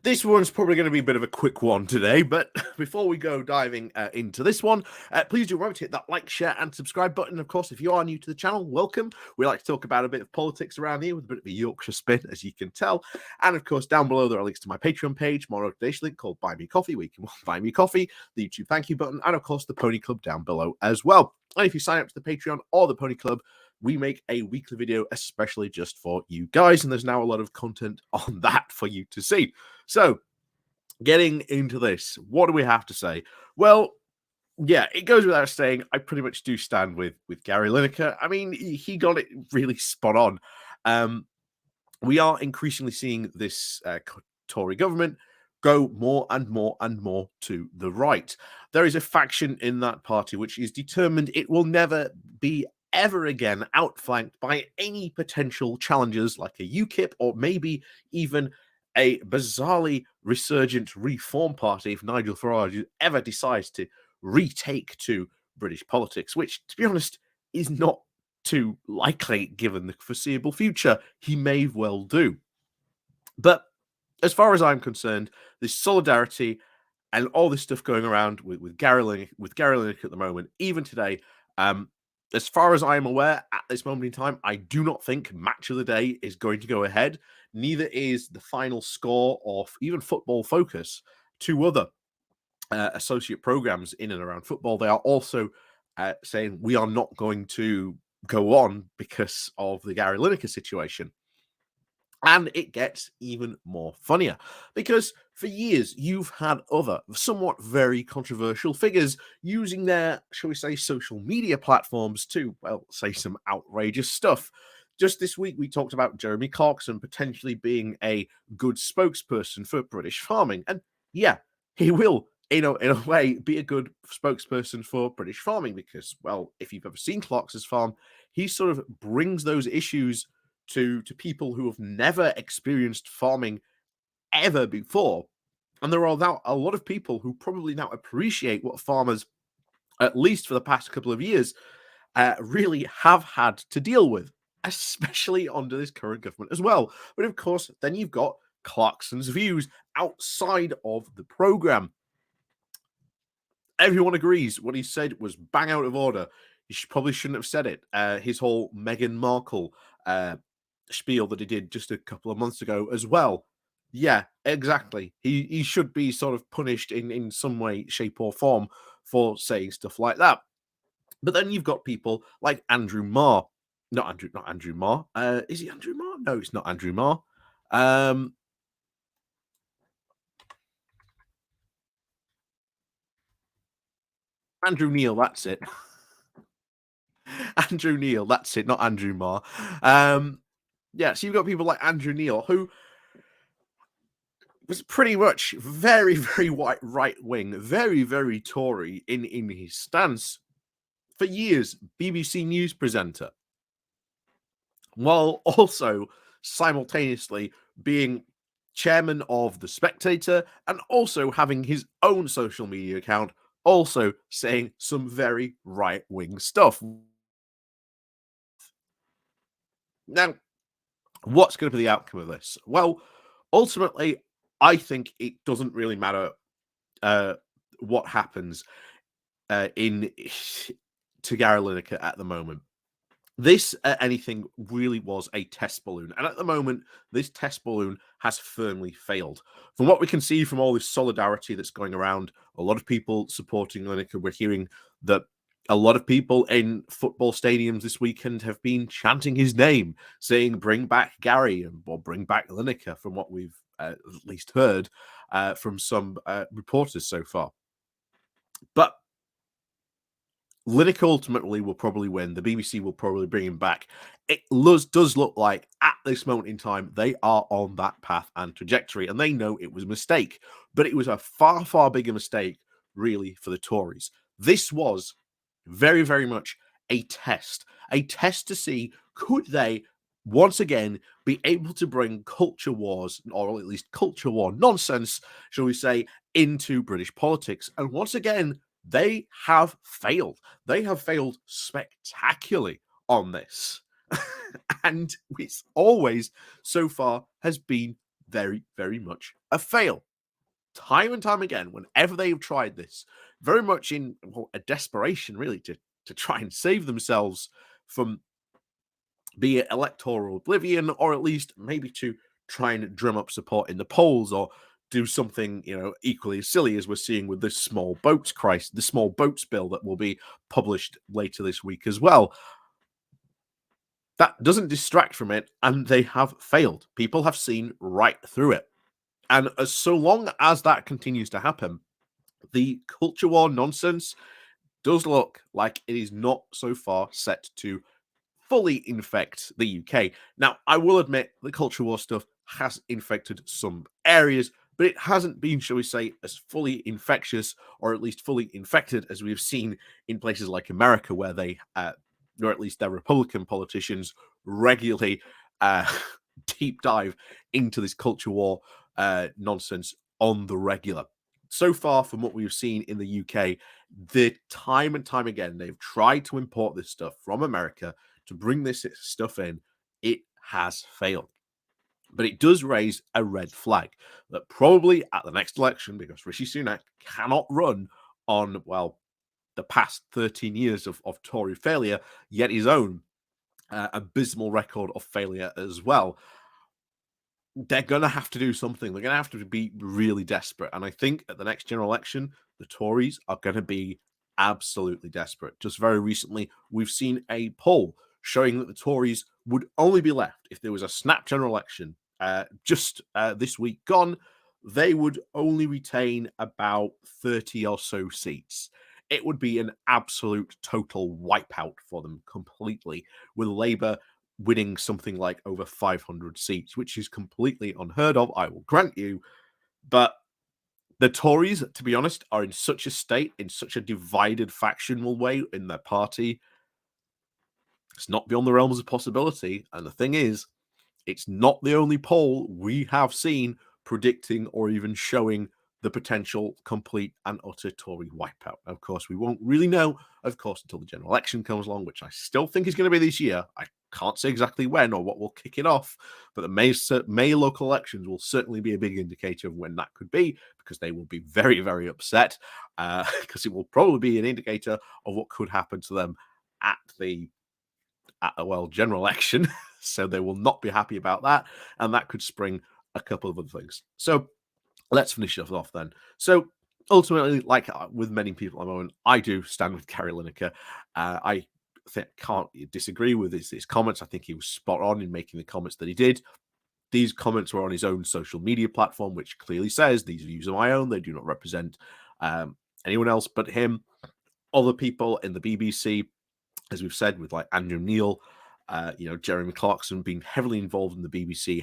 This one's probably going to be a bit of a quick one today, but before we go diving into this one, please do remember to hit that like, share, and subscribe button. Of course, if you are new to the channel, welcome. We like to talk about a bit of politics around here with a bit of a Yorkshire spin, as you can tell. And of course, down below, there are links to my Patreon page, my organization link called Buy Me Coffee, where you can buy me coffee, the YouTube thank you button, and of course, the Pony Club down below as well. And if you sign up to the Patreon or the Pony Club, we make a weekly video especially just for you guys, and there's now a lot of content on that for you to see. So, getting into this, what do we have to say? Well, yeah, it goes without saying, I pretty much do stand with Gary Lineker. I mean, he got it really spot on. We are increasingly seeing this Tory government go more and more and more to the right. There is a faction in that party which is determined it will never be ever again outflanked by any potential challengers like a UKIP or maybe even a bizarrely resurgent Reform Party if Nigel Farage ever decides to retake to British politics, which, to be honest, is not too likely given the foreseeable future. He may well do. But as far as I'm concerned, this solidarity and all this stuff going around with Gary Lineker at the moment, even today, as far as I am aware, at this moment in time, I do not think Match of the Day is going to go ahead. Neither is the final score of even Football Focus, two other associate programs in and around football. They are also saying we are not going to go on because of the Gary Lineker situation. And it gets even more funnier because for years you've had other somewhat very controversial figures using their, shall we say, social media platforms to, well, say some outrageous stuff. Just this week, we talked about Jeremy Clarkson potentially being a good spokesperson for British farming. And yeah, he will, in a way, be a good spokesperson for British farming because, well, if you've ever seen Clarkson's farm, he sort of brings those issues to people who have never experienced farming ever before. And there are now a lot of people who probably now appreciate what farmers, at least for the past couple of years, really have had to deal with, especially under this current government as well. But of course, then you've got Clarkson's views outside of the programme. Everyone agrees what he said was bang out of order. He probably shouldn't have said it. His whole Meghan Markle spiel that he did just a couple of months ago as well. Yeah, exactly. He should be sort of punished in some way, shape, or form for saying stuff like that. But then you've got people like Andrew Marr. Not Andrew Marr. Is he Andrew Marr? No, it's not Andrew Marr. Andrew Neil, that's it. Andrew Neil, that's it, not Andrew Marr. Yeah, so you've got people like Andrew Neil, who was pretty much very, very right wing, very, very Tory in his stance for years, BBC News presenter, while also simultaneously being chairman of The Spectator and also having his own social media account, also saying some very right-wing stuff. Now, what's going to be the outcome of this? Well, ultimately, I think it doesn't really matter what happens in to Gary Lineker at the moment. This anything really was a test balloon, and at the moment, this test balloon has firmly failed. From what we can see from all this solidarity that's going around, a lot of people supporting Lineker. We're hearing that a lot of people in football stadiums this weekend have been chanting his name, saying "Bring back Gary" or "Bring back Lineker." From what we've at least heard from some reporters so far, but Lineker ultimately will probably win. The BBC will probably bring him back. It does look like at this moment in time, they are on that path and trajectory, and they know it was a mistake. But it was a far, far bigger mistake, really, for the Tories. This was very, very much a test to see could they once again be able to bring culture wars, or at least culture war nonsense, shall we say, into British politics. And once again, they have failed. They have failed spectacularly on this. And it's always so far has been very, very much a fail. Time and time again, whenever they've tried this, very much in a desperation, really, to try and save themselves from be it electoral oblivion, or at least maybe to try and drum up support in the polls, or do something equally as silly as we're seeing with this small boats crisis, the small boats bill that will be published later this week as well. That doesn't distract from it, and they have failed. People have seen right through it. And so long as that continues to happen, the culture war nonsense does look like it is not so far set to fully infect the UK. Now, I will admit the culture war stuff has infected some areas, but it hasn't been, shall we say, as fully infectious, or at least fully infected, as we've seen in places like America, where they, or at least their Republican politicians, regularly uh, deep dive into this culture war nonsense on the regular. So far, from what we've seen in the UK, the time and time again, they've tried to import this stuff from America to bring this stuff in. It has failed. But it does raise a red flag that probably at the next election, because Rishi Sunak cannot run on, well, the past 13 years of Tory failure, yet his own abysmal record of failure as well, they're going to have to do something. They're going to have to be really desperate. And I think at the next general election, the Tories are going to be absolutely desperate. Just very recently, we've seen a poll showing that the Tories would only be left if there was a snap general election just this week gone. They would only retain about 30 or so seats. It would be an absolute total wipeout for them completely, with Labour winning something like over 500 seats, which is completely unheard of, I will grant you. But the Tories, to be honest, are in such a state, in such a divided factional way in their party. It's not beyond the realms of possibility. And the thing is, it's not the only poll we have seen predicting or even showing the potential complete and utter Tory wipeout. Of course, we won't really know, of course, until the general election comes along, which I still think is going to be this year. I can't say exactly when or what will kick it off, but the May local elections will certainly be a big indicator of when that could be, because they will be very, very upset, because it will probably be an indicator of what could happen to them at the general election. So they will not be happy about that, and that could spring a couple of other things. So let's finish it off then. So ultimately, like with many people at the moment, I do stand with Gary Lineker. I can't disagree with his comments. I think he was spot on in making the comments that he did. These comments were on his own social media platform, which clearly says these views are my own. They do not represent anyone else but him. Other people in the BBC, as we've said, with like Andrew Neil, Jeremy Clarkson being heavily involved in the BBC,